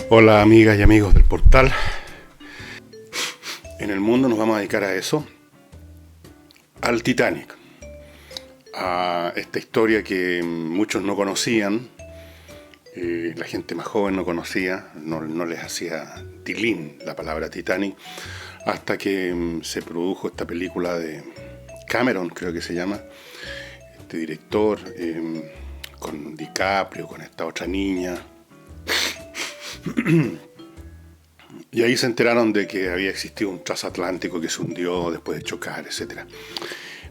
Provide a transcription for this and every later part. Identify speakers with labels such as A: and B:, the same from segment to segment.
A: Hola amigas y amigos del portal. En el mundo nos vamos a dedicar a eso, al Titanic, a esta historia que muchos no conocían, la gente más joven no conocía, no les hacía tilín la palabra Titanic, hasta que se produjo esta película de Cameron, creo que se llama, este director, con DiCaprio, con esta otra niña. Y ahí se enteraron de que había existido un transatlántico que se hundió después de chocar, etcétera.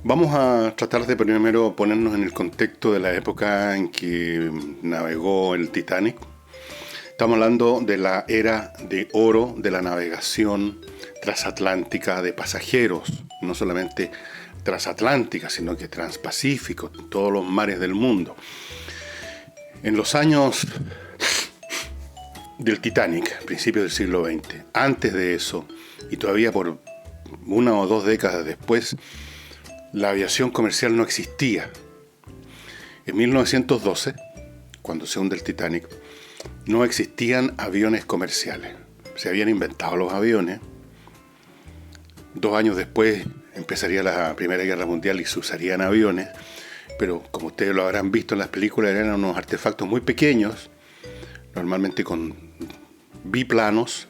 A: Vamos a tratar de primero ponernos en el contexto de la época en que navegó el Titanic. Estamos hablando de la era de oro de la navegación transatlántica de pasajeros, no solamente transatlántica, sino que transpacífico, todos los mares del mundo. En los años del Titanic, principios del siglo XX. Antes de eso, y todavía por una o dos décadas después, la aviación comercial no existía. En 1912, cuando se hunde el Titanic, no existían aviones comerciales. Se habían inventado los aviones. 2 años después empezaría la Primera Guerra Mundial y se usarían aviones, pero como ustedes lo habrán visto en las películas, eran unos artefactos muy pequeños, normalmente con biplanos,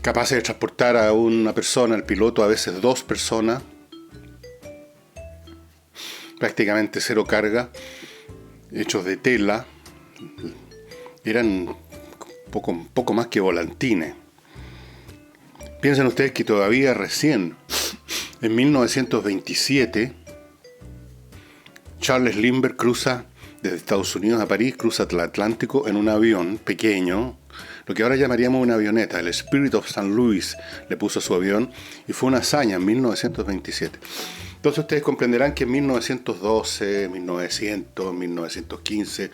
A: capaces de transportar a una persona, el piloto, a veces 2 personas, prácticamente cero carga, hechos de tela, eran poco más que volantines. Piensen ustedes que todavía recién, en 1927, Charles Lindbergh cruza desde Estados Unidos a París, cruza el Atlántico en un avión pequeño, lo que ahora llamaríamos una avioneta. El Spirit of St. Louis le puso su avión y fue una hazaña en 1927. Entonces ustedes comprenderán que en 1912, 1900, 1915,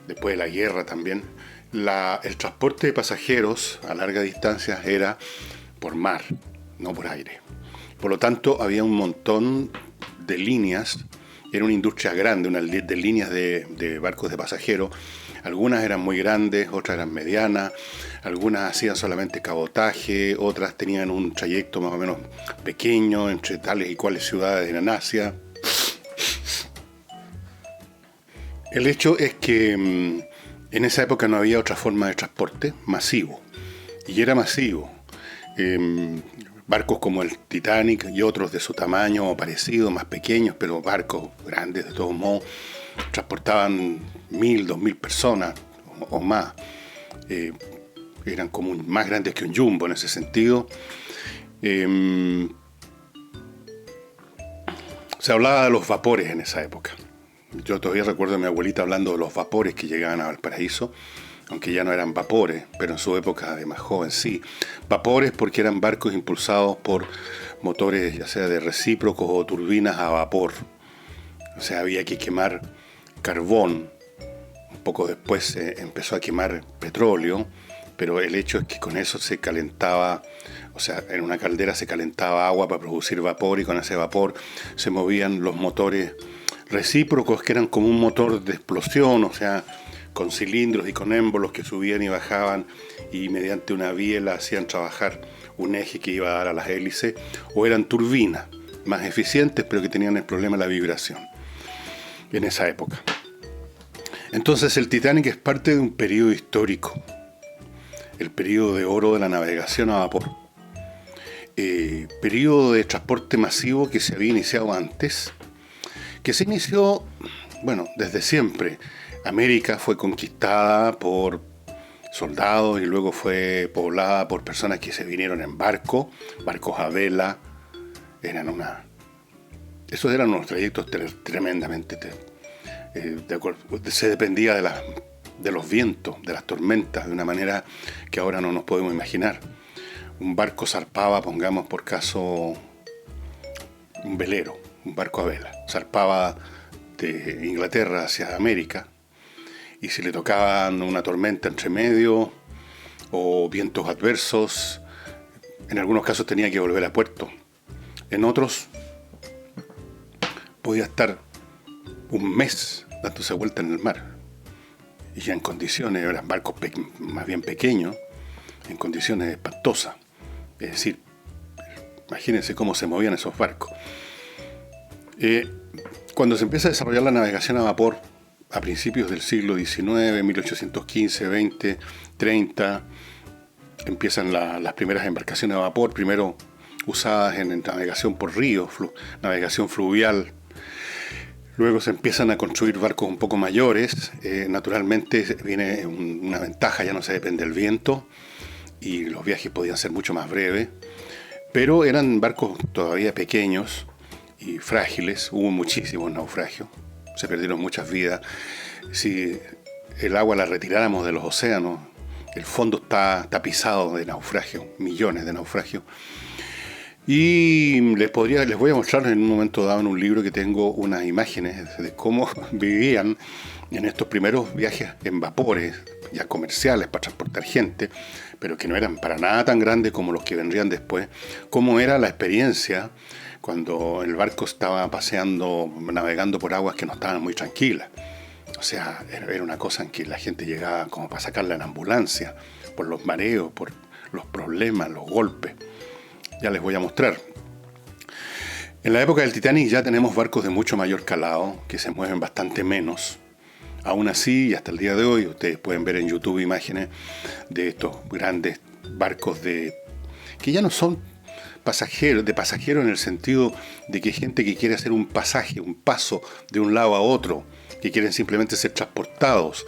A: después de la guerra también, el transporte de pasajeros a larga distancia era por mar, no por aire. Por lo tanto, había un montón de líneas. Era una industria grande, de líneas de barcos de pasajeros. Algunas eran muy grandes, otras eran medianas, algunas hacían solamente cabotaje, otras tenían un trayecto más o menos pequeño entre tales y cuales ciudades en Asia. El hecho es que en esa época no había otra forma de transporte masivo, y era masivo. Barcos como el Titanic y otros de su tamaño o parecido, más pequeños, pero barcos grandes de todos modos, transportaban 1000, 2000 personas o más. Eran como más grandes que un jumbo en ese sentido. Se hablaba de los vapores en esa época. Yo todavía recuerdo a mi abuelita hablando de los vapores que llegaban a Valparaíso, aunque ya no eran vapores, pero en su época de más joven sí. Vapores porque eran barcos impulsados por motores ya sea de recíprocos o turbinas a vapor. O sea, había que quemar carbón. Un poco después se empezó a quemar petróleo, pero el hecho es que con eso se calentaba, o sea, en una caldera se calentaba agua para producir vapor, y con ese vapor se movían los motores recíprocos, que eran como un motor de explosión, o sea, con cilindros y con émbolos que subían y bajaban, y mediante una biela hacían trabajar un eje que iba a dar a las hélices, o eran turbinas más eficientes, pero que tenían el problema de la vibración en esa época. Entonces el Titanic es parte de un periodo histórico, el periodo de oro de la navegación a vapor, periodo de transporte masivo que se había iniciado antes, que se inició, bueno, desde siempre. América fue conquistada por soldados y luego fue poblada por personas que se vinieron en barcos a vela. Esos eran unos trayectos tremendamente. Se dependía de los vientos, de las tormentas, de una manera que ahora no nos podemos imaginar. Un barco zarpaba, pongamos por caso, un velero, un barco a vela, zarpaba de Inglaterra hacia América, y si le tocaban una tormenta entre medio o vientos adversos, en algunos casos tenía que volver a puerto. En otros podía estar un mes dándose vuelta en el mar. y ya en condiciones, eran barcos más bien pequeños, en condiciones espantosas. Es decir, imagínense cómo se movían esos barcos. Cuando se empieza a desarrollar la navegación a vapor, a principios del siglo XIX, 1815, 20, 30, empiezan las primeras embarcaciones a vapor, primero usadas en navegación por ríos, navegación fluvial. Luego se empiezan a construir barcos un poco mayores. Naturalmente viene una ventaja, ya no se depende del viento y los viajes podían ser mucho más breves. Pero eran barcos todavía pequeños y frágiles. Hubo muchísimos naufragios. Se perdieron muchas vidas. Si el agua la retiráramos de los océanos, el fondo está tapizado de naufragios, millones de naufragios. Y les voy a mostrar en un momento dado en un libro que tengo unas imágenes de cómo vivían en estos primeros viajes en vapores, ya comerciales para transportar gente, pero que no eran para nada tan grandes como los que vendrían después, cómo era la experiencia cuando el barco estaba paseando, navegando por aguas que no estaban muy tranquilas. O sea, era una cosa en que la gente llegaba como para sacarla en ambulancia, por los mareos, por los problemas, los golpes. Ya les voy a mostrar. En la época del Titanic ya tenemos barcos de mucho mayor calado, que se mueven bastante menos. Aún así, y hasta el día de hoy, ustedes pueden ver en YouTube imágenes de estos grandes barcos que ya no son pasajeros en el sentido de que hay gente que quiere hacer un pasaje, un paso de un lado a otro, que quieren simplemente ser transportados,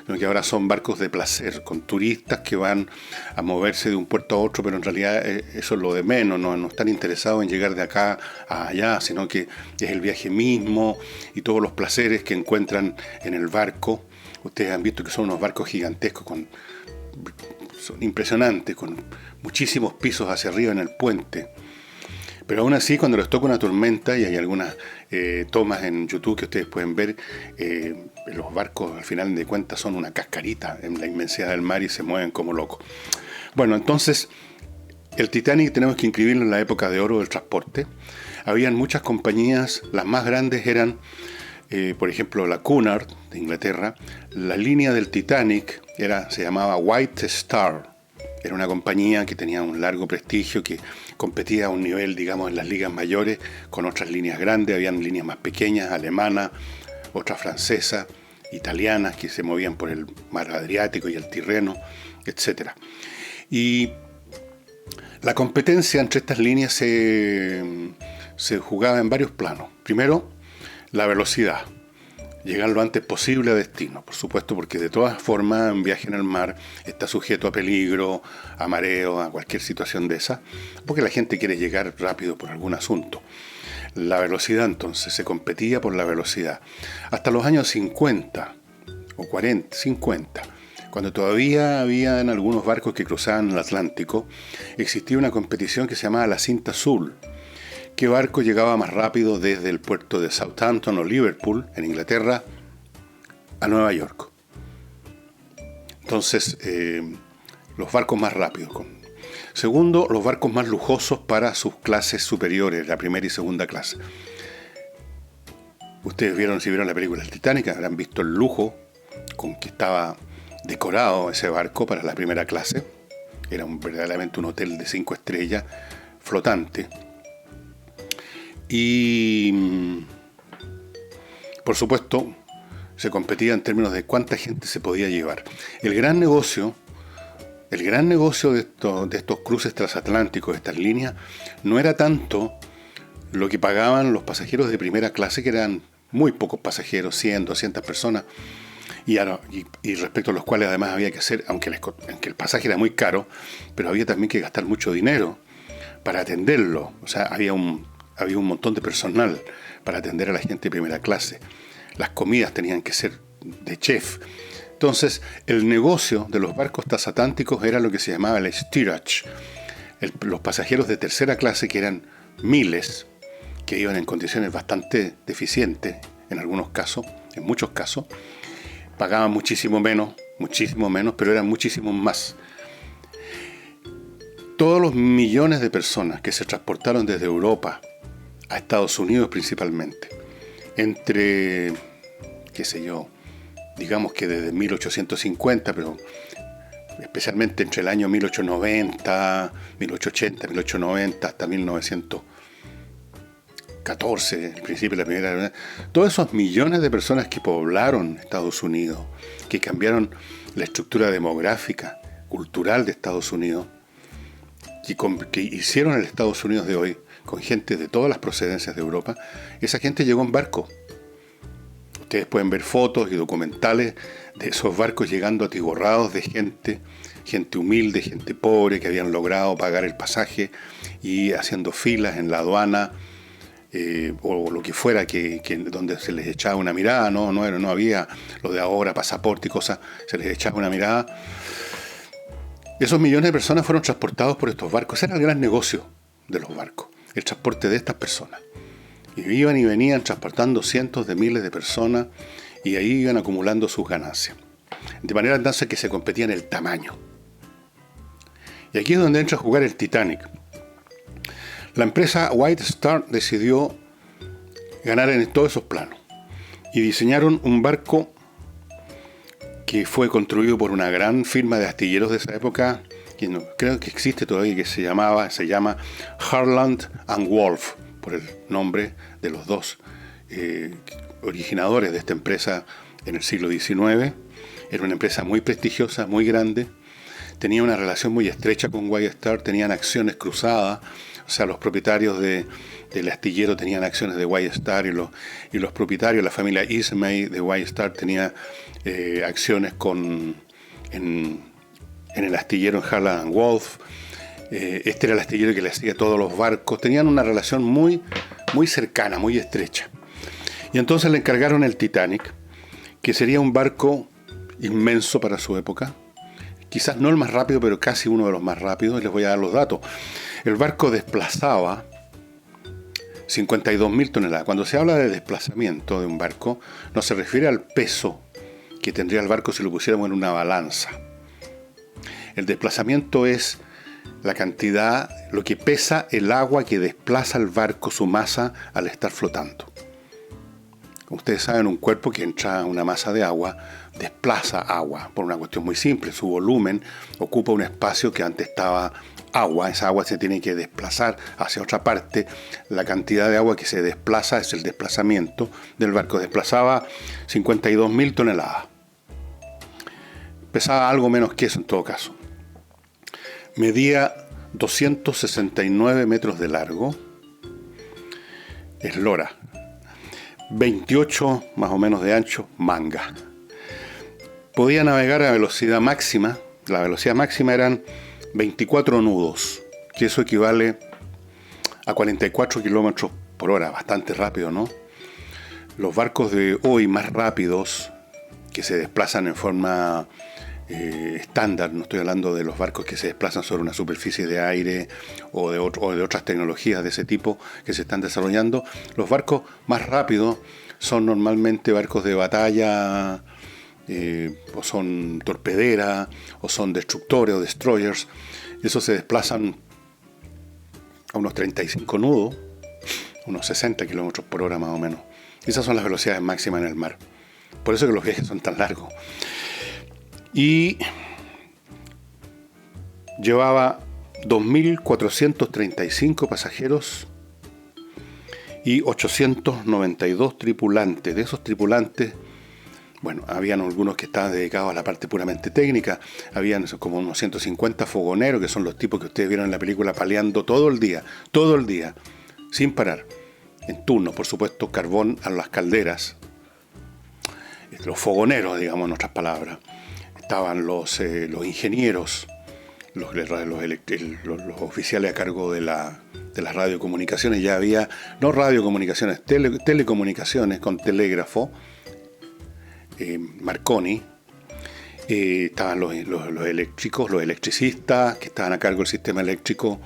A: sino que ahora son barcos de placer, con turistas que van a moverse de un puerto a otro, pero en realidad eso es lo de menos, no están interesados en llegar de acá a allá, sino que es el viaje mismo y todos los placeres que encuentran en el barco. Ustedes han visto que son unos barcos gigantescos, son impresionantes, con muchísimos pisos hacia arriba en el puente. Pero aún así, cuando les toca una tormenta, y hay algunas tomas en YouTube que ustedes pueden ver, los barcos al final de cuentas son una cascarita en la inmensidad del mar y se mueven como locos. Bueno, entonces, el Titanic tenemos que inscribirlo en la época de oro del transporte. Habían muchas compañías, las más grandes eran, por ejemplo, la Cunard de Inglaterra. La línea del Titanic se llamaba White Star. Era una compañía que tenía un largo prestigio, que competía a un nivel, digamos, en las ligas mayores con otras líneas grandes. Habían líneas más pequeñas, alemanas, otras francesas, italianas, que se movían por el mar Adriático y el Tirreno, etc. Y la competencia entre estas líneas se jugaba en varios planos. Primero, la velocidad. Llegar lo antes posible a destino, por supuesto, porque de todas formas un viaje en el mar está sujeto a peligro, a mareo, a cualquier situación de esa, porque la gente quiere llegar rápido por algún asunto. La velocidad, entonces, se competía por la velocidad. Hasta los años 50 o 40, 50, cuando todavía habían algunos barcos que cruzaban el Atlántico, existía una competición que se llamaba la Cinta Azul. ¿Qué barco llegaba más rápido desde el puerto de Southampton o Liverpool, en Inglaterra, a Nueva York? Entonces, los barcos más rápidos. Segundo, los barcos más lujosos para sus clases superiores, la primera y segunda clase. Ustedes si vieron la película El Titanic, habrán visto el lujo con que estaba decorado ese barco para la primera clase. Era verdaderamente un hotel de 5 estrellas flotante. Y, por supuesto, se competía en términos de cuánta gente se podía llevar. El gran negocio de estos cruces transatlánticos, de estas líneas, no era tanto lo que pagaban los pasajeros de primera clase, que eran muy pocos pasajeros, 100, 200 personas, y respecto a los cuales además había que hacer, aunque el pasaje era muy caro, pero había también que gastar mucho dinero para atenderlo. O sea, había un montón de personal para atender a la gente de primera clase. Las comidas tenían que ser de chef. Entonces, el negocio de los barcos transatlánticos era lo que se llamaba el steerage. Los pasajeros de tercera clase, que eran miles, que iban en condiciones bastante deficientes, en muchos casos, pagaban muchísimo menos, pero eran muchísimos más. Todos los millones de personas que se transportaron desde Europa a Estados Unidos principalmente, entre, digamos que desde 1850, pero especialmente entre el año 1890, 1880, 1890 hasta 1914, el principio de la Primera Guerra, todos esos millones de personas que poblaron Estados Unidos, que cambiaron la estructura demográfica, cultural de Estados Unidos, que hicieron el Estados Unidos de hoy con gente de todas las procedencias de Europa, esa gente llegó en barco. Ustedes pueden ver fotos y documentales de esos barcos llegando atiborrados de gente humilde, gente pobre, que habían logrado pagar el pasaje y haciendo filas en la aduana, o lo que fuera, donde se les echaba una mirada, no había lo de ahora, pasaporte y cosas, se les echaba una mirada. Esos millones de personas fueron transportados por estos barcos. Ese era el gran negocio de los barcos, el transporte de estas personas. Y iban y venían transportando cientos de miles de personas y ahí iban acumulando sus ganancias. De manera entonces que se competía en el tamaño. Y aquí es donde entra a jugar el Titanic. La empresa White Star decidió ganar en todos esos planos y diseñaron un barco que fue construido por una gran firma de astilleros de esa época, que no, creo que existe todavía, que se llama Harland and Wolff, por el nombre de los dos originadores de esta empresa en el siglo XIX. Era una empresa muy prestigiosa, muy grande, tenía una relación muy estrecha con White Star, tenían acciones cruzadas, o sea, los propietarios del astillero tenían acciones de White Star y los propietarios, la familia Ismay de White Star tenía acciones en el astillero en Harland and Wolff. Este era el astillero que le hacía todos los barcos. Tenían una relación muy, muy cercana, muy estrecha. Y entonces le encargaron el Titanic, que sería un barco inmenso para su época. Quizás no el más rápido, pero casi uno de los más rápidos. Y les voy a dar los datos. El barco desplazaba 52.000 toneladas. Cuando se habla de desplazamiento de un barco, no se refiere al peso que tendría el barco si lo pusiéramos en una balanza. El desplazamiento es la cantidad, lo que pesa el agua que desplaza el barco, su masa, al estar flotando. Como ustedes saben, un cuerpo que entra una masa de agua desplaza agua por una cuestión muy simple. Su volumen ocupa un espacio que antes estaba agua. Esa agua se tiene que desplazar hacia otra parte. La cantidad de agua que se desplaza es el desplazamiento del barco. Desplazaba 52.000 toneladas. Pesaba algo menos que eso en todo caso. Medía 269 metros de largo, eslora, 28 más o menos de ancho, manga. Podía navegar a velocidad máxima, la velocidad máxima eran 24 nudos, que eso equivale a 44 kilómetros por hora, bastante rápido, ¿no? Los barcos de hoy más rápidos, que se desplazan en forma estándar, no estoy hablando de los barcos que se desplazan sobre una superficie de aire o de otras tecnologías de ese tipo que se están desarrollando. Los barcos más rápidos son normalmente barcos de batalla, o son torpederas, o son destructores o destroyers. Esos se desplazan a unos 35 nudos, unos 60 kilómetros por hora más o menos. Esas son las velocidades máximas en el mar. Por eso que los viajes son tan largos. Y llevaba 2.435 pasajeros y 892 tripulantes. De esos tripulantes, bueno, habían algunos que estaban dedicados a la parte puramente técnica. Habían como unos 150 fogoneros, que son los tipos que ustedes vieron en la película paleando todo el día, sin parar. En turno, por supuesto, carbón a las calderas. Los fogoneros, digamos en otras palabras. Estaban los ingenieros, los oficiales a cargo de las radiocomunicaciones. Ya había, no radiocomunicaciones, telecomunicaciones con telégrafo, Marconi. Estaban los eléctricos, los electricistas que estaban a cargo del sistema eléctrico.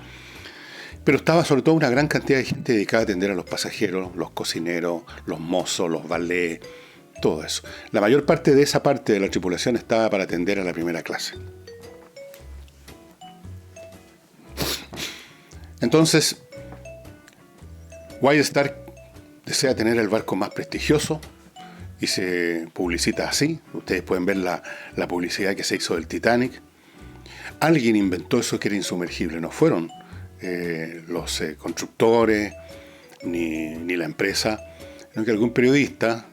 A: Pero estaba sobre todo una gran cantidad de gente dedicada a atender a los pasajeros, los cocineros, los mozos, los valets, todo eso. La mayor parte de esa parte de la tripulación estaba para atender a la primera clase. Entonces, White Star desea tener el barco más prestigioso, y se publicita así. Ustedes pueden ver la publicidad que se hizo del Titanic. Alguien inventó eso que era insumergible, no fueron los constructores ni la empresa, sino que algún periodista,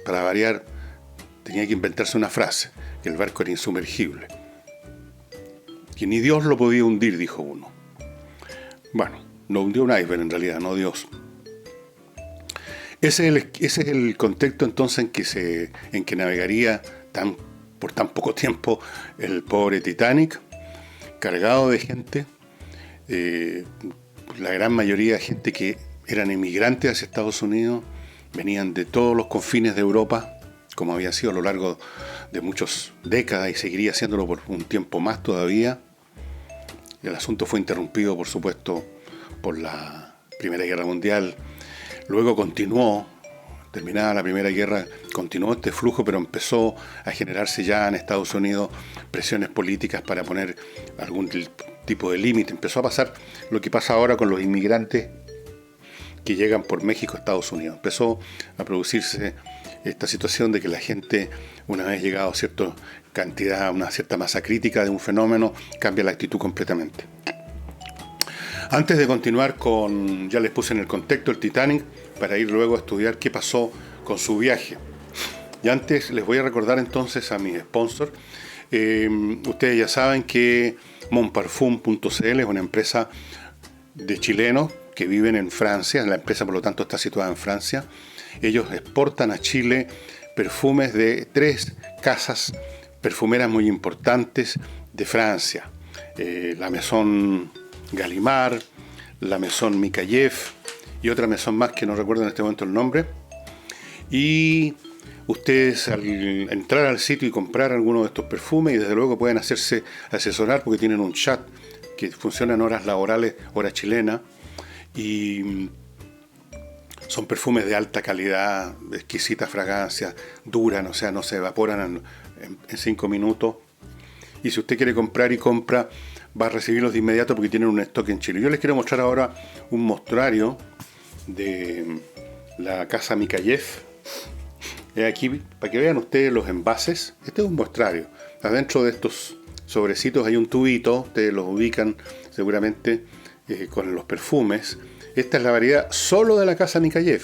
A: para variar, tenía que inventarse una frase, que el barco era insumergible. Que ni Dios lo podía hundir, dijo uno. Bueno, no hundió un iceberg en realidad, no Dios. Ese es el contexto entonces en que navegaría por tan poco tiempo el pobre Titanic, cargado de gente, la gran mayoría de gente que eran emigrantes hacia Estados Unidos, venían de todos los confines de Europa, como había sido a lo largo de muchas décadas y seguiría haciéndolo por un tiempo más todavía. El asunto fue interrumpido, por supuesto, por la Primera Guerra Mundial. Luego continuó, terminada la Primera Guerra, continuó este flujo, pero empezó a generarse ya en Estados Unidos presiones políticas para poner algún tipo de límite. Empezó a pasar lo que pasa ahora con los inmigrantes que llegan por México a Estados Unidos. Empezó a producirse esta situación de que la gente, una vez llegado a cierta cantidad, una cierta masa crítica de un fenómeno, cambia la actitud completamente. Antes de continuar ya les puse en el contexto el Titanic, para ir luego a estudiar qué pasó con su viaje. Y antes les voy a recordar entonces a mi sponsor. Ustedes ya saben que monparfum.cl es una empresa de chilenos que viven en Francia. La empresa, por lo tanto, está situada en Francia. Ellos exportan a Chile perfumes de 3 casas perfumeras muy importantes de Francia. La Maison Gallimard, la Maison Mikaïev y otra Maison más que no recuerdo en este momento el nombre. Y ustedes al entrar al sitio y comprar alguno de estos perfumes, y desde luego pueden hacerse asesorar porque tienen un chat que funciona en horas laborales, hora chilena, y son perfumes de alta calidad, de exquisita fragancia, duran, o sea, no se evaporan en 5 minutos. Y si usted quiere comprar y compra, va a recibirlos de inmediato porque tienen un stock en Chile. Yo les quiero mostrar ahora un mostrario de la casa Mikaïev. Aquí, para que vean ustedes los envases. Este es un mostrario. Adentro de estos sobrecitos hay un tubito, ustedes los ubican seguramente con los perfumes. Esta es la variedad solo de la casa Mikaïev.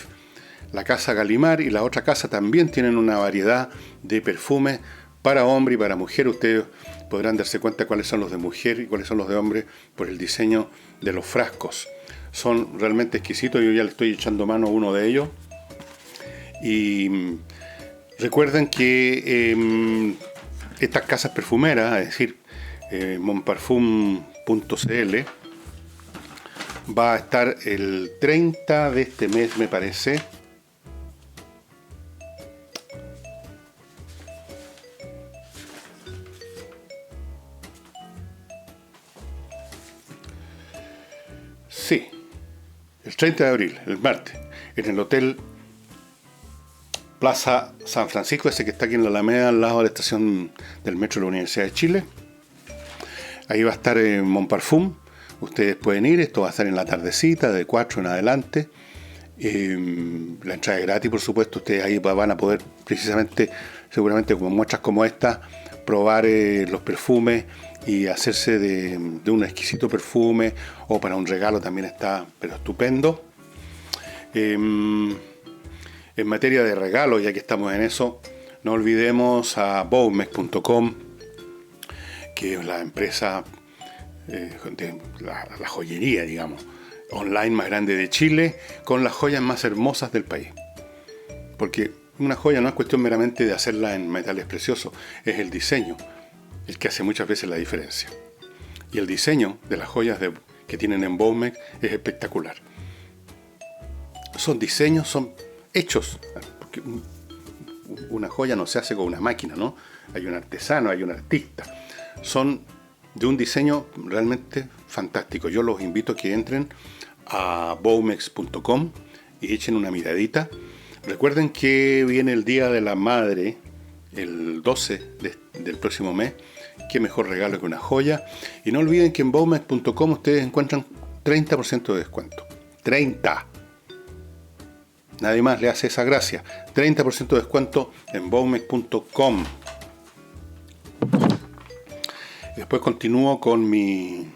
A: La casa Gallimard y la otra casa también tienen una variedad de perfumes para hombre y para mujer. Ustedes podrán darse cuenta cuáles son los de mujer y cuáles son los de hombre por el diseño de los frascos. Son realmente exquisitos. Yo ya le estoy echando mano a uno de ellos. Y recuerden que estas casas perfumeras, es decir, monparfum.cl, va a estar el 30 de este mes, me parece. Sí, el 30 de abril, el martes, en el Hotel Plaza San Francisco, ese que está aquí en la Alameda, al lado de la estación del metro de la Universidad de Chile. Ahí va a estar Monparfum. Ustedes pueden ir, esto va a estar en la tardecita, de 4 en adelante. La entrada es gratis, por supuesto. Ustedes ahí van a poder, precisamente, seguramente como muestras como esta, probar los perfumes y hacerse de un exquisito perfume, o para un regalo también está, pero estupendo. En materia de regalos, ya que estamos en eso, no olvidemos a bowmex.com, que es la empresa de la joyería, digamos, online más grande de Chile, con las joyas más hermosas del país. Porque una joya no es cuestión meramente de hacerla en metales preciosos, es el diseño el que hace muchas veces la diferencia. Y el diseño de las joyas que tienen en Bowmex es espectacular. Son diseños, son hechos, porque una joya no se hace con una máquina, ¿no? Hay un artesano, hay un artista. Son de un diseño realmente fantástico. Yo los invito a que entren a bowmex.com y echen una miradita. Recuerden que viene el Día de la Madre, el 12 del próximo mes. Qué mejor regalo que una joya. Y no olviden que en bowmex.com ustedes encuentran 30% de descuento. 30. Nadie más le hace esa gracia. 30% de descuento en baumex.com. Después continúo con mi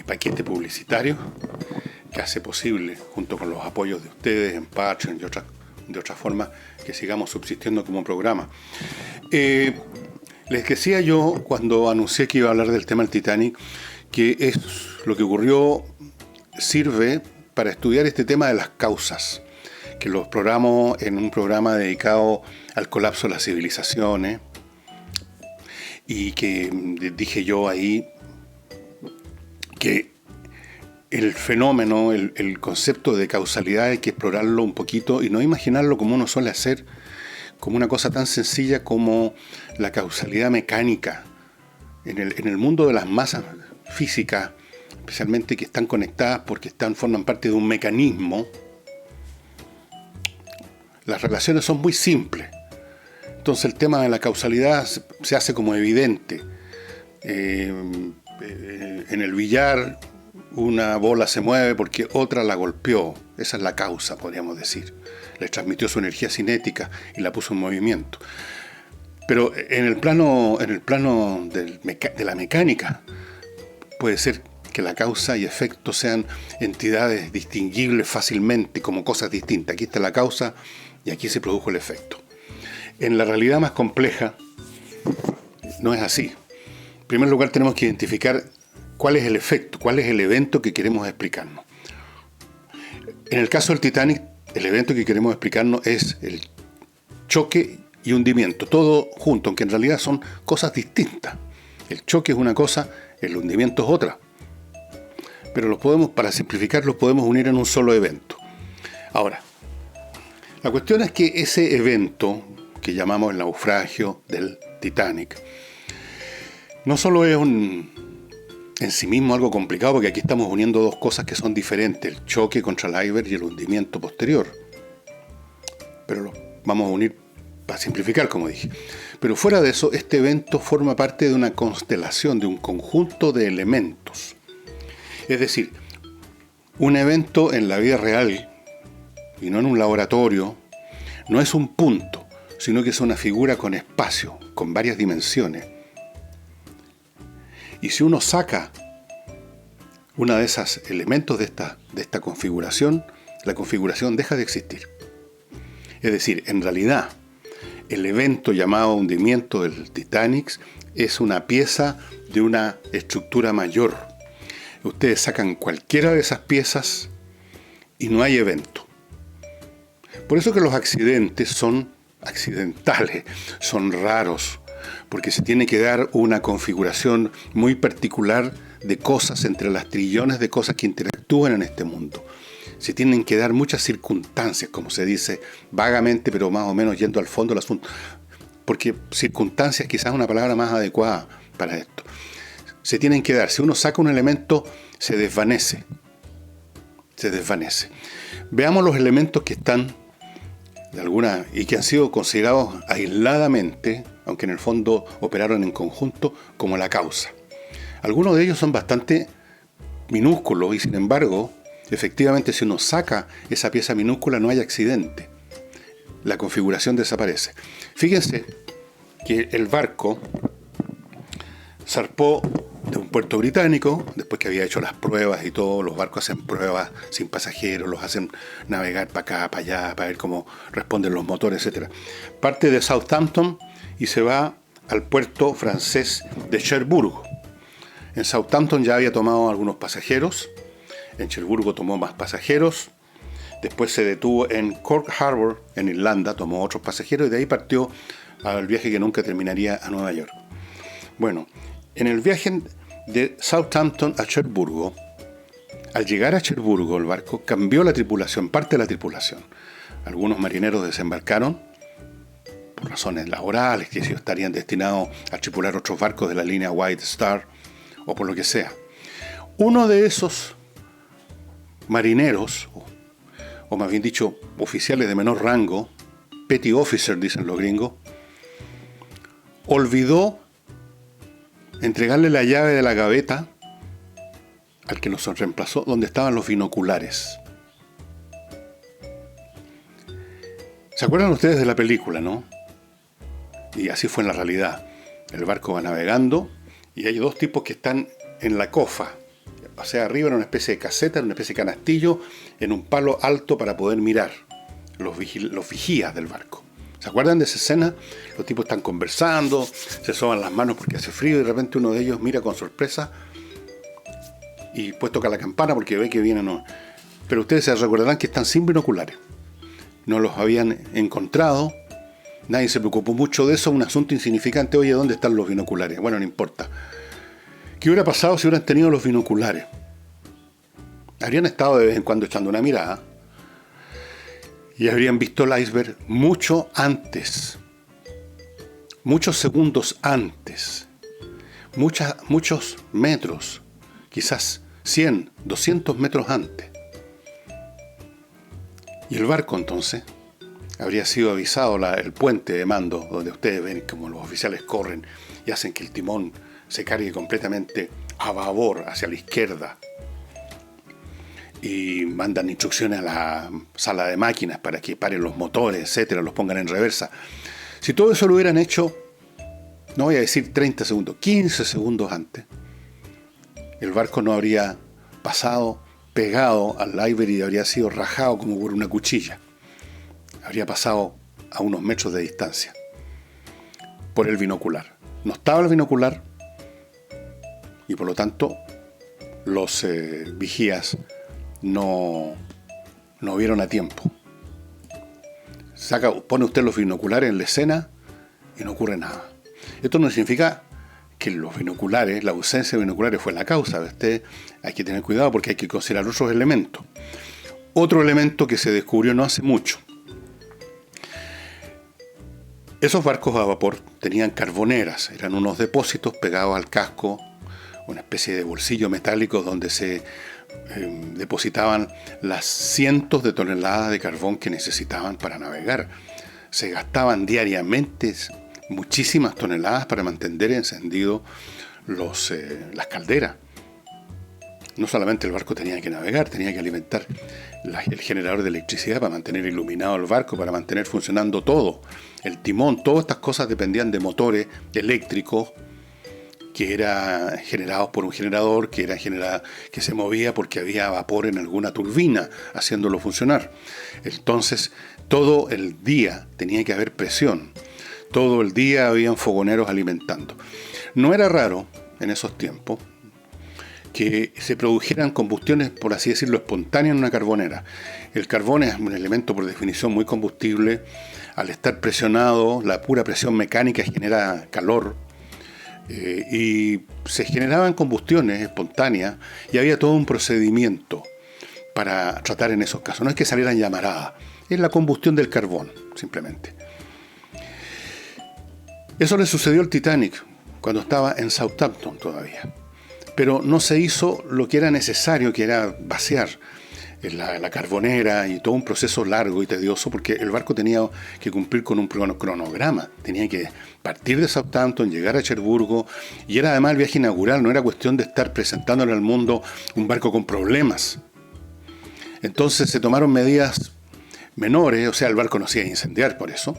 A: paquete publicitario que hace posible, junto con los apoyos de ustedes en Patreon y de otras formas, que sigamos subsistiendo como programa. Les decía yo, cuando anuncié que iba a hablar del tema del Titanic, que es lo que ocurrió sirve para estudiar este tema de las causas, que lo exploramos en un programa dedicado al colapso de las civilizaciones, y que dije yo ahí que el fenómeno, el concepto de causalidad hay que explorarlo un poquito y no imaginarlo como uno suele hacer, como una cosa tan sencilla como la causalidad mecánica. En el mundo de las masas físicas, especialmente que están conectadas porque forman parte de un mecanismo, las relaciones son muy simples. Entonces el tema de la causalidad se hace como evidente. En el billar una bola se mueve porque otra la golpeó. Esa es la causa, podríamos decir. Le transmitió su energía cinética y la puso en movimiento. Pero en el plano de la mecánica, puede ser que la causa y efecto sean entidades distinguibles fácilmente como cosas distintas. Aquí está la causa y aquí se produjo el efecto. En la realidad más compleja no es así. En primer lugar tenemos que identificar cuál es el efecto, cuál es el evento que queremos explicarnos. En el caso del Titanic, el evento que queremos explicarnos es el choque y hundimiento, todo junto, aunque en realidad son cosas distintas. El choque es una cosa, el hundimiento es otra. Pero para simplificar, los podemos unir en un solo evento. Ahora, la cuestión es que ese evento que llamamos el naufragio del Titanic no solo es en sí mismo algo complicado, porque aquí estamos uniendo dos cosas que son diferentes, el choque contra el iceberg y el hundimiento posterior. Pero lo vamos a unir para simplificar, como dije. Pero fuera de eso, este evento forma parte de una constelación, de un conjunto de elementos. Es decir, un evento en la vida real, y no en un laboratorio, no es un punto, sino que es una figura con espacio, con varias dimensiones. Y si uno saca uno de esos elementos de esta configuración, la configuración deja de existir. Es decir, en realidad, el evento llamado hundimiento del Titanic es una pieza de una estructura mayor. Ustedes sacan cualquiera de esas piezas y no hay evento. Por eso que los accidentes son accidentales, son raros, porque se tiene que dar una configuración muy particular de cosas entre las trillones de cosas que interactúan en este mundo. Se tienen que dar muchas circunstancias, como se dice vagamente, pero más o menos yendo al fondo del asunto, porque circunstancias quizás es una palabra más adecuada para esto. Se tienen que dar, si uno saca un elemento, se desvanece. Veamos los elementos que están y que han sido considerados aisladamente, aunque en el fondo operaron en conjunto, como la causa. Algunos de ellos son bastante minúsculos y sin embargo, efectivamente, si uno saca esa pieza minúscula no hay accidente. La configuración desaparece. Fíjense que el barco zarpó de un puerto británico, después que había hecho las pruebas y todo. Los barcos hacen pruebas sin pasajeros, los hacen navegar para acá, para allá, para ver cómo responden los motores, etc. Parte de Southampton y se va al puerto francés de Cherbourg. En Southampton ya había tomado algunos pasajeros, en Cherbourg tomó más pasajeros, después se detuvo en Cork Harbour, en Irlanda, tomó otros pasajeros y de ahí partió al viaje que nunca terminaría a Nueva York. Bueno, en el viaje de Southampton a Cherbourg, al llegar a Cherbourg el barco cambió la tripulación, parte de la tripulación. Algunos marineros desembarcaron por razones laborales, que ellos estarían destinados a tripular otros barcos de la línea White Star o por lo que sea. Uno de esos marineros, o más bien dicho, oficiales de menor rango, petty officer dicen los gringos, olvidó entregarle la llave de la gaveta al que los reemplazó, donde estaban los binoculares. ¿Se acuerdan ustedes de la película, no? Y así fue en la realidad. El barco va navegando y hay dos tipos que están en la cofa. O sea, arriba en una especie de caseta, en una especie de canastillo, en un palo alto para poder mirar los vigías del barco. ¿Se acuerdan de esa escena? Los tipos están conversando, se soban las manos porque hace frío y de repente uno de ellos mira con sorpresa y pues toca la campana porque ve que viene no. Pero ustedes se recordarán que están sin binoculares. No los habían encontrado, nadie se preocupó mucho de eso, un asunto insignificante. Oye, ¿dónde están los binoculares? Bueno, no importa. ¿Qué hubiera pasado si hubieran tenido los binoculares? Habrían estado de vez en cuando echando una mirada y habrían visto el iceberg mucho antes, muchos segundos antes, muchos metros, quizás 100, 200 metros antes. Y el barco entonces habría sido avisado, el puente de mando, donde ustedes ven como los oficiales corren y hacen que el timón se cargue completamente a babor, hacia la izquierda. Y mandan instrucciones a la sala de máquinas para que paren los motores, etcétera, los pongan en reversa. Si todo eso lo hubieran hecho, no voy a decir 30 segundos, 15 segundos antes, el barco no habría pasado pegado al iceberg y habría sido rajado como por una cuchilla. Habría pasado a unos metros de distancia por el binocular. No estaba el binocular y por lo tanto los vigías no vieron a tiempo. Pone usted los binoculares en la escena y no ocurre nada. Esto no significa que los binoculares, la ausencia de binoculares fue la causa. Usted hay que tener cuidado porque hay que considerar otros elementos. Otro elemento que se descubrió no hace mucho. Esos barcos a vapor tenían carboneras, eran unos depósitos pegados al casco, una especie de bolsillo metálico donde se depositaban las cientos de toneladas de carbón que necesitaban para navegar. Se gastaban diariamente muchísimas toneladas para mantener encendido las calderas. No solamente el barco tenía que navegar, tenía que alimentar el generador de electricidad para mantener iluminado el barco, para mantener funcionando todo. El timón, todas estas cosas dependían de motores eléctricos que eran generados por un generador, que se movía porque había vapor en alguna turbina haciéndolo funcionar. Entonces, todo el día tenía que haber presión. Todo el día habían fogoneros alimentando. No era raro en esos tiempos que se produjeran combustiones, por así decirlo, espontáneas en una carbonera. El carbón es un elemento por definición muy combustible. Al estar presionado, la pura presión mecánica genera calor y se generaban combustiones espontáneas y había todo un procedimiento para tratar en esos casos. No es que salieran llamaradas, es la combustión del carbón, simplemente. Eso le sucedió al Titanic cuando estaba en Southampton todavía. Pero no se hizo lo que era necesario, que era vaciar la carbonera y todo un proceso largo y tedioso, porque el barco tenía que cumplir con un cronograma. Tenía que partir de Southampton, llegar a Cherburgo, y era además el viaje inaugural, no era cuestión de estar presentándole al mundo un barco con problemas. Entonces se tomaron medidas menores, o sea, el barco no se iba a incendiar por eso,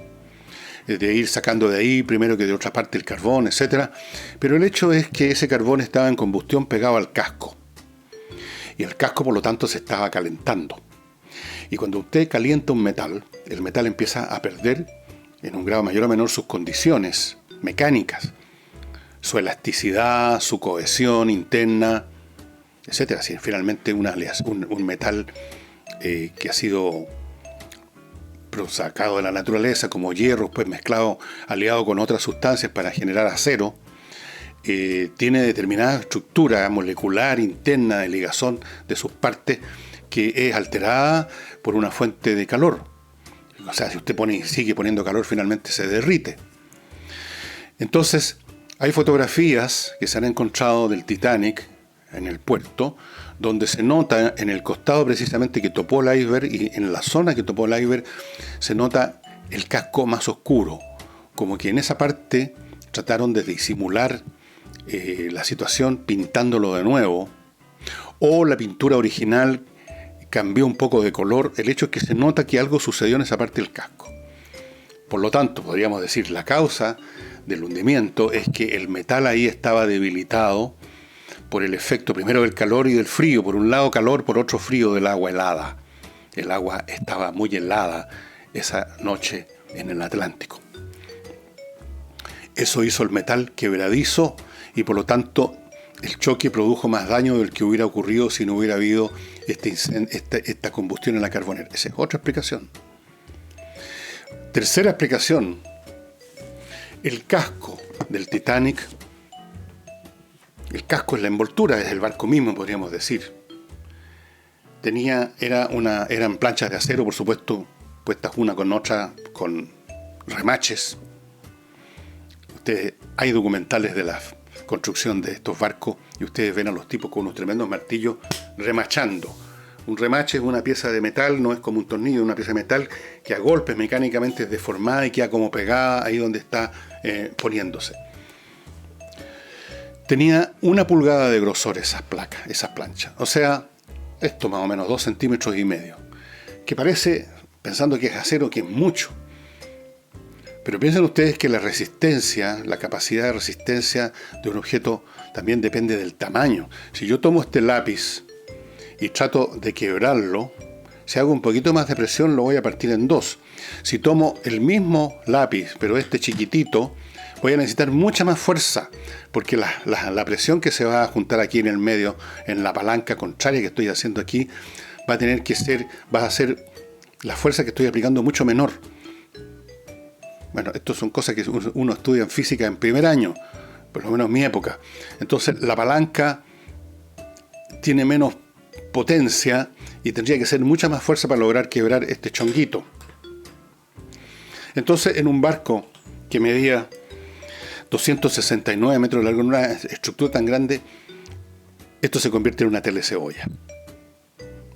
A: de ir sacando de ahí primero que de otra parte el carbón, etcétera. Pero el hecho es que ese carbón estaba en combustión pegado al casco. Y el casco, por lo tanto, se estaba calentando. Y cuando usted calienta un metal, el metal empieza a perder, en un grado mayor o menor, sus condiciones mecánicas, su elasticidad, su cohesión interna, etcétera. Si finalmente un metal que ha sido sacado de la naturaleza, como hierro, pues mezclado, aliado con otras sustancias para generar acero, tiene determinada estructura molecular interna de ligazón de sus partes que es alterada por una fuente de calor. O sea, si usted sigue poniendo calor, finalmente se derrite. Entonces, hay fotografías que se han encontrado del Titanic en el puerto, donde se nota en el costado precisamente que topó el iceberg, y en la zona que topó el iceberg se nota el casco más oscuro, como que en esa parte trataron de disimular la situación pintándolo de nuevo, o la pintura original cambió un poco de color. El hecho es que se nota que algo sucedió en esa parte del casco. Por lo tanto, podríamos decir, la causa del hundimiento es que el metal ahí estaba debilitado por el efecto primero del calor y del frío. Por un lado calor, por otro frío del agua helada. El agua estaba muy helada esa noche en el Atlántico. Eso hizo el metal quebradizo y por lo tanto el choque produjo más daño del que hubiera ocurrido si no hubiera habido esta combustión en la carbonera. Esa es otra explicación. Tercera explicación. El casco del Titanic, el casco es la envoltura, es el barco mismo, podríamos decir. Eran planchas de acero, por supuesto, puestas una con otra, con remaches. Hay documentales de la construcción de estos barcos y ustedes ven a los tipos con unos tremendos martillos remachando. Un remache es una pieza de metal, no es como un tornillo, es una pieza de metal que a golpes mecánicamente es deformada y queda como pegada ahí donde está poniéndose. Tenía 1 pulgada de grosor esas planchas. O sea, esto más o menos 2,5 centímetros. Que parece, pensando que es acero, que es mucho. Pero piensen ustedes que la resistencia, la capacidad de resistencia de un objeto también depende del tamaño. Si yo tomo este lápiz y trato de quebrarlo, si hago un poquito más de presión lo voy a partir en 2. Si tomo el mismo lápiz, pero este chiquitito, voy a necesitar mucha más fuerza, porque la presión que se va a juntar aquí en el medio, en la palanca contraria que estoy haciendo aquí, va a ser la fuerza que estoy aplicando mucho menor. Bueno, esto son cosas que uno estudia en física en primer año, por lo menos en mi época. Entonces la palanca tiene menos potencia y tendría que ser mucha más fuerza para lograr quebrar este chonguito. Entonces, en un barco que medía 269 metros de largo, en una estructura tan grande, esto se convierte en una telecebolla.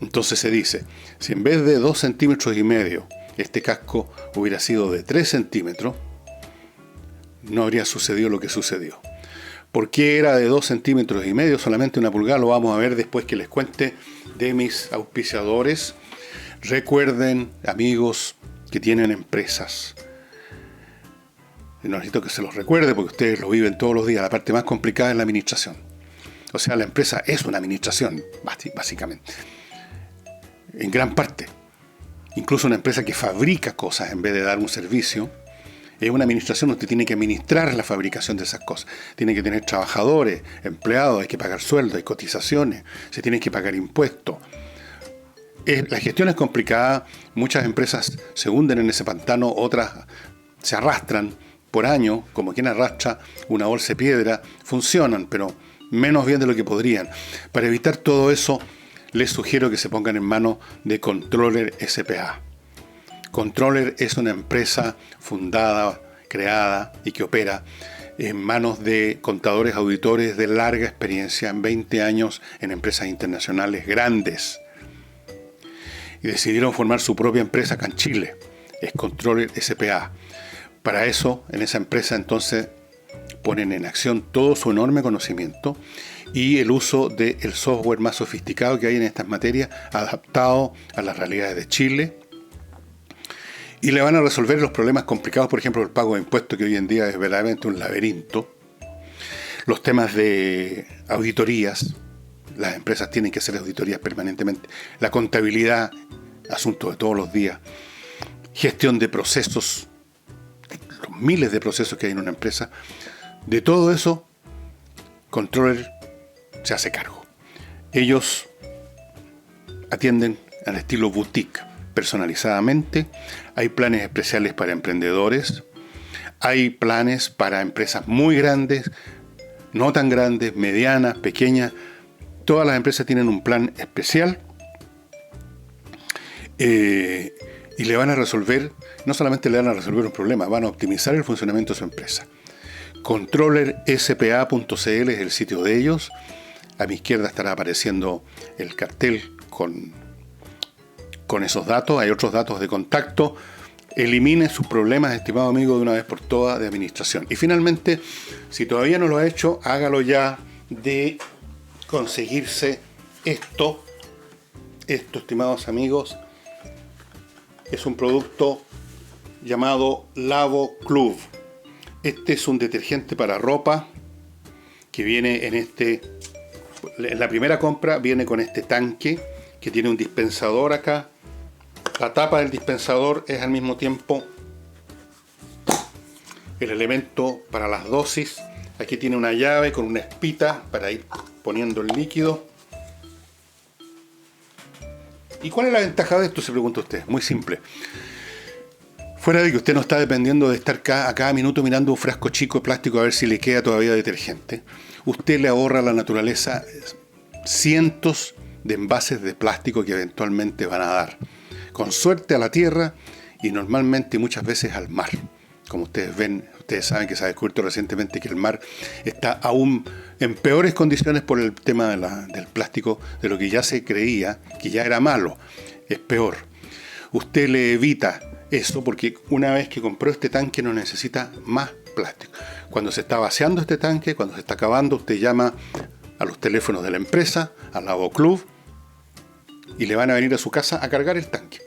A: Entonces se dice, si en vez de 2,5 centímetros este casco hubiera sido de 3 centímetros, no habría sucedido lo que sucedió. ¿Por qué era de 2,5 centímetros, solamente 1 pulgada? Lo vamos a ver después que les cuente de mis auspiciadores. Recuerden, amigos que tienen empresas, y no necesito que se los recuerde porque ustedes lo viven todos los días, la parte más complicada es la administración. O sea, la empresa es una administración, básicamente, en gran parte. Incluso una empresa que fabrica cosas en vez de dar un servicio, es una administración. Usted tiene que administrar la fabricación de esas cosas. Tiene que tener trabajadores, empleados, hay que pagar sueldos, hay cotizaciones, se tienen que pagar impuestos. La gestión es complicada, muchas empresas se hunden en ese pantano, otras se arrastran por años, como quien arrastra una bolsa de piedra, funcionan, pero menos bien de lo que podrían. Para evitar todo eso, les sugiero que se pongan en manos de Controller S.p.A. Controller es una empresa fundada, creada y que opera en manos de contadores auditores de larga experiencia, en 20 años en empresas internacionales grandes. Y decidieron formar su propia empresa acá en Chile. Es Controller S.p.A. Para eso, en esa empresa entonces ponen en acción todo su enorme conocimiento y el uso del software más sofisticado que hay en estas materias, adaptado a las realidades de Chile, y le van a resolver los problemas complicados, por ejemplo, el pago de impuestos, que hoy en día es verdaderamente un laberinto, los temas de auditorías, las empresas tienen que hacer auditorías permanentemente, la contabilidad, asunto de todos los días, gestión de procesos, los miles de procesos que hay en una empresa, de todo eso, Controller se hace cargo. Ellos atienden al estilo boutique, personalizadamente. Hay planes especiales para emprendedores, hay planes para empresas muy grandes, no tan grandes, medianas, pequeñas. Todas las empresas tienen un plan especial y le van a resolver, no solamente le van a resolver un problema, van a optimizar el funcionamiento de su empresa. ControllerSPA.cl es el sitio de ellos. A mi izquierda estará apareciendo el cartel con esos datos. Hay otros datos de contacto. Elimine sus problemas, estimado amigo, de una vez por todas de administración. Y finalmente, si todavía no lo ha hecho, hágalo ya de conseguirse esto. Esto, estimados amigos, es un producto llamado Lavo Club. Este es un detergente para ropa que viene en la primera compra viene con este tanque que tiene un dispensador acá. La tapa del dispensador es al mismo tiempo el elemento para las dosis. Aquí tiene una llave con una espita para ir poniendo el líquido. ¿Y cuál es la ventaja de esto? Se pregunta usted. Muy simple. Fuera de que usted no está dependiendo de estar a cada minuto mirando un frasco chico de plástico a ver si le queda todavía detergente, usted le ahorra a la naturaleza cientos de envases de plástico que eventualmente van a dar, con suerte, a la tierra y normalmente muchas veces al mar. Como ustedes ven, ustedes saben que se ha descubierto recientemente que el mar está aún en peores condiciones por el tema del plástico, de lo que ya se creía que ya era malo. Es peor. Usted le evita eso porque una vez que compró este tanque no necesita más plástico. Cuando se está vaciando este tanque, cuando se está acabando, usted llama a los teléfonos de la empresa, al Lavo Club, y le van a venir a su casa a cargar el tanque.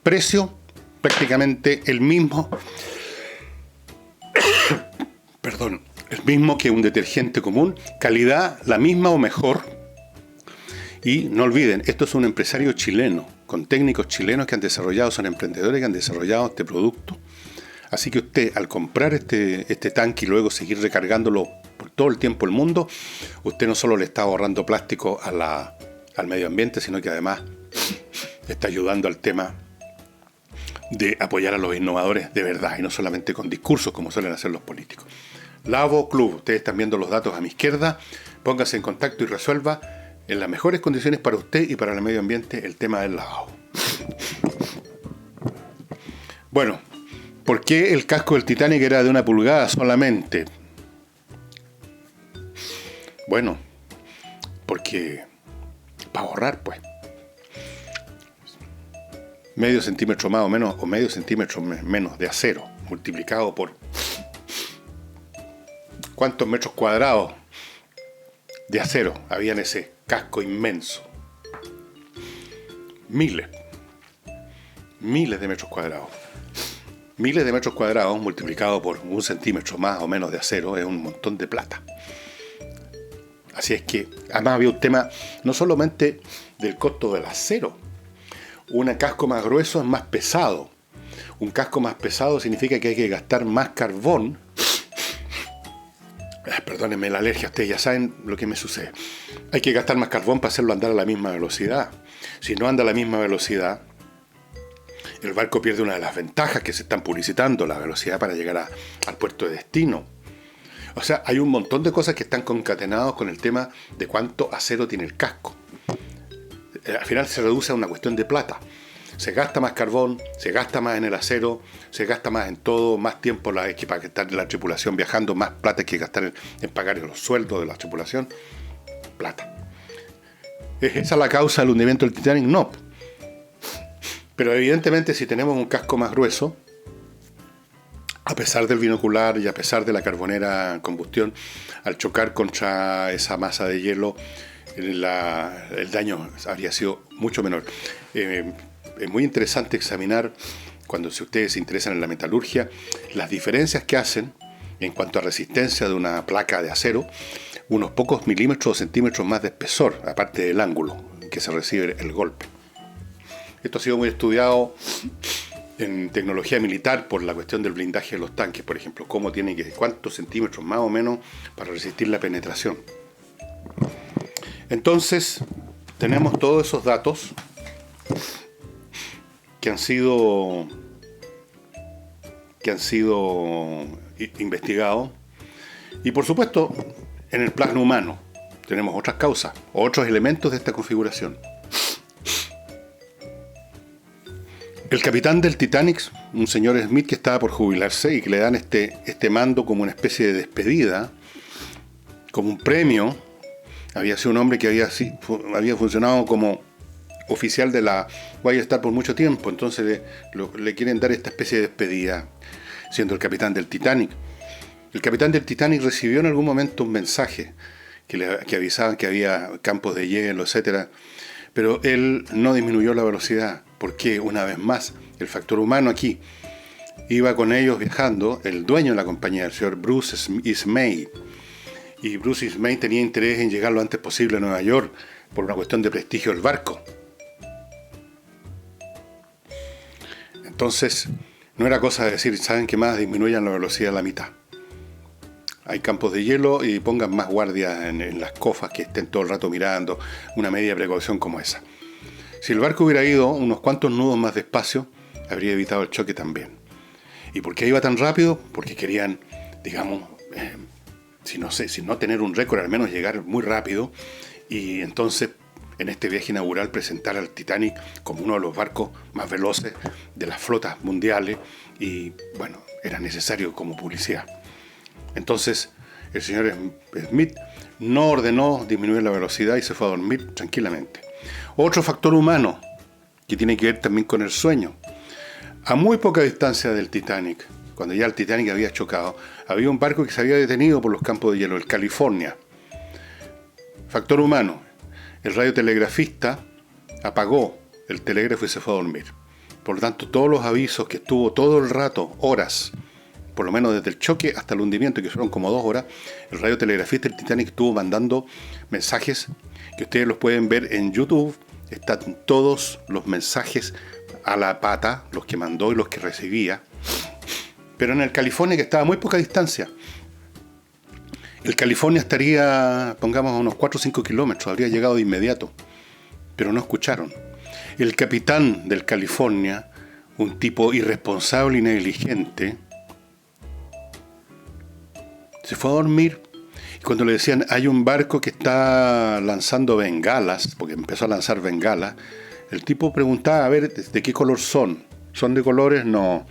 A: Precio prácticamente el mismo. Perdón, el mismo que un detergente común, calidad la misma o mejor. Y no olviden, esto es un empresario chileno, con técnicos chilenos que han desarrollado, son emprendedores que han desarrollado este producto. Así que usted, al comprar este tanque y luego seguir recargándolo por todo el tiempo del mundo, usted no solo le está ahorrando plástico al medio ambiente, sino que además está ayudando al tema de apoyar a los innovadores de verdad y no solamente con discursos como suelen hacer los políticos. Lavo Club, ustedes están viendo los datos a mi izquierda, póngase en contacto y resuelva en las mejores condiciones para usted y para el medio ambiente el tema del lavado. Bueno, ¿por qué el casco del Titanic era de 1 pulgada solamente? Bueno, porque para ahorrar, pues. Medio centímetro más o menos, o medio centímetro menos de acero, multiplicado por ¿cuántos metros cuadrados de acero había en ese casco inmenso? Miles de metros cuadrados. Miles de metros cuadrados multiplicado por 1 centímetro más o menos de acero es un montón de plata. Así es que, además había un tema no solamente del costo del acero. Un casco más grueso es más pesado. Un casco más pesado significa que hay que gastar más carbón. Perdónenme la alergia, ustedes ya saben lo que me sucede. Hay que gastar más carbón para hacerlo andar a la misma velocidad. Si no anda a la misma velocidad, el barco pierde una de las ventajas que se están publicitando, la velocidad para llegar al puerto de destino. O sea, hay un montón de cosas que están concatenados con el tema de cuánto acero tiene el casco. Al final se reduce a una cuestión de plata. Se gasta más carbón, se gasta más en el acero, se gasta más en todo, más tiempo para estar en la tripulación viajando, más plata hay que gastar en pagar los sueldos de la tripulación. Plata. ¿Es esa la causa del hundimiento del Titanic? No. Pero evidentemente si tenemos un casco más grueso, a pesar del binocular y a pesar de la carbonera en combustión, al chocar contra esa masa de hielo, el daño habría sido mucho menor. Es muy interesante examinar, si ustedes se interesan en la metalurgia, las diferencias que hacen en cuanto a resistencia de una placa de acero, unos pocos milímetros o centímetros más de espesor, aparte del ángulo en que se recibe el golpe. Esto ha sido muy estudiado en tecnología militar por la cuestión del blindaje de los tanques, por ejemplo, cuántos centímetros más o menos para resistir la penetración. Entonces, tenemos todos esos datos que han sido investigados y, por supuesto, en el plano humano tenemos otras causas, otros elementos de esta configuración. El capitán del Titanic, un señor Smith que estaba por jubilarse y que le dan este mando como una especie de despedida, como un premio. Había sido un hombre que había funcionado como oficial de la White Star por mucho tiempo, entonces le quieren dar esta especie de despedida, siendo el capitán del Titanic. El capitán del Titanic recibió en algún momento un mensaje que avisaban que había campos de hielo, etc. Pero él no disminuyó la velocidad, porque una vez más, el factor humano aquí iba con ellos viajando el dueño de la compañía, el señor Bruce Ismay. Y Bruce Ismay tenía interés en llegar lo antes posible a Nueva York por una cuestión de prestigio del barco. Entonces, no era cosa de decir, ¿saben qué más? Disminuyan la velocidad a la mitad. Hay campos de hielo y pongan más guardias en las cofas que estén todo el rato mirando, una media precaución como esa. Si el barco hubiera ido unos cuantos nudos más despacio, habría evitado el choque también. ¿Y por qué iba tan rápido? Porque querían, digamos, si no tener un récord, al menos llegar muy rápido y entonces en este viaje inaugural presentar al Titanic como uno de los barcos más veloces de las flotas mundiales y bueno, era necesario como publicidad. Entonces el señor Smith no ordenó disminuir la velocidad y se fue a dormir tranquilamente. Otro factor humano que tiene que ver también con el sueño. A muy poca distancia del Titanic, cuando ya el Titanic había chocado, había un barco que se había detenido por los campos de hielo, el California. Factor humano. El radiotelegrafista apagó el telégrafo y se fue a dormir. Por lo tanto, todos los avisos que estuvo todo el rato, horas, por lo menos desde el choque hasta el hundimiento, que fueron como 2 horas, el radiotelegrafista del Titanic estuvo mandando mensajes que ustedes los pueden ver en YouTube. Están todos los mensajes a la pata, los que mandó y los que recibía. Pero en el California, que estaba a muy poca distancia, el California estaría, pongamos, a unos 4 o 5 kilómetros, habría llegado de inmediato, pero no escucharon. El capitán del California, un tipo irresponsable y negligente, se fue a dormir. Y cuando le decían, hay un barco que está lanzando bengalas, porque empezó a lanzar bengalas, el tipo preguntaba, a ver, ¿de qué color son? ¿Son de colores? No.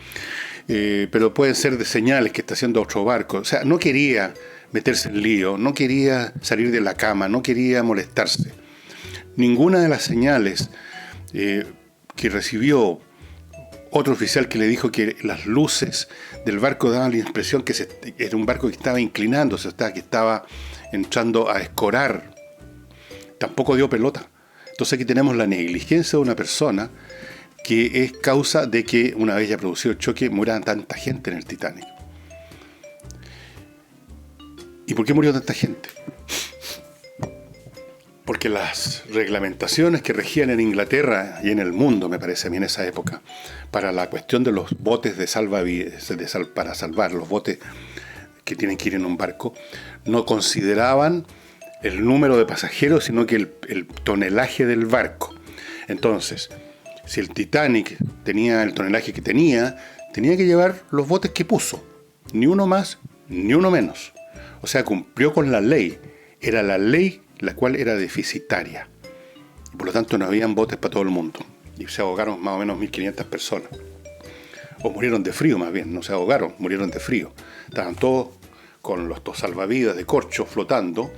A: Pero pueden ser de señales que está haciendo otro barco. O sea, no quería meterse en lío, no quería salir de la cama, no quería molestarse. Ninguna de las señales que recibió otro oficial que le dijo que las luces del barco daban la impresión que era un barco que estaba inclinándose, que estaba entrando a escorar, tampoco dio pelota. Entonces aquí tenemos la negligencia de una persona que es causa de que una vez ya producido el choque muera tanta gente en el Titanic. ¿Y por qué murió tanta gente? Porque las reglamentaciones que regían en Inglaterra y en el mundo, me parece a mí en esa época, para la cuestión de los botes de salvavidas, para salvar los botes que tienen que ir en un barco, no consideraban el número de pasajeros, sino que el tonelaje del barco. Entonces, si el Titanic tenía el tonelaje que tenía que llevar los botes que puso, ni uno más, ni uno menos. O sea, cumplió con la ley. Era la ley la cual era deficitaria. Y por lo tanto no habían botes para todo el mundo. Y se ahogaron más o menos 1.500 personas. O murieron de frío más bien, no se ahogaron, murieron de frío. Estaban todos con los salvavidas de corcho flotando,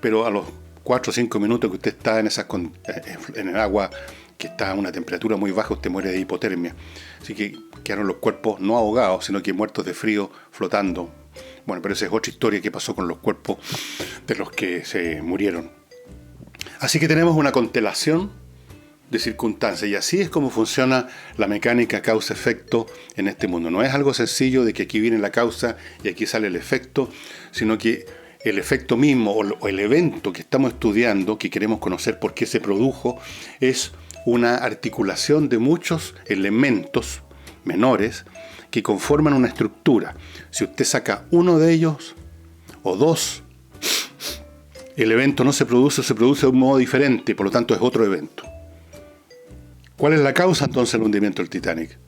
A: pero a los 4 o 5 minutos que usted está en el agua que está a una temperatura muy baja, usted muere de hipotermia. Así que quedaron los cuerpos no ahogados, sino que muertos de frío flotando. Bueno, pero esa es otra historia que pasó con los cuerpos de los que se murieron. Así que tenemos una constelación de circunstancias y así es como funciona la mecánica causa-efecto en este mundo. No es algo sencillo de que aquí viene la causa y aquí sale el efecto, sino que el efecto mismo o el evento que estamos estudiando, que queremos conocer por qué se produjo, es una articulación de muchos elementos menores que conforman una estructura. Si usted saca uno de ellos o dos, el evento no se produce o se produce de un modo diferente, por lo tanto es otro evento. ¿Cuál es la causa entonces del hundimiento del Titanic?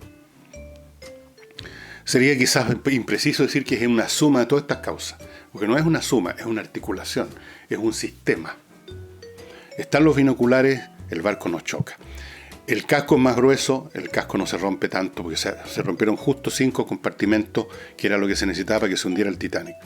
A: Sería quizás impreciso decir que es una suma de todas estas causas, porque no es una suma, es una articulación, es un sistema. Están los binoculares, el barco no choca. El casco es más grueso, el casco no se rompe tanto, porque se rompieron justo 5 compartimentos, que era lo que se necesitaba para que se hundiera el Titanic.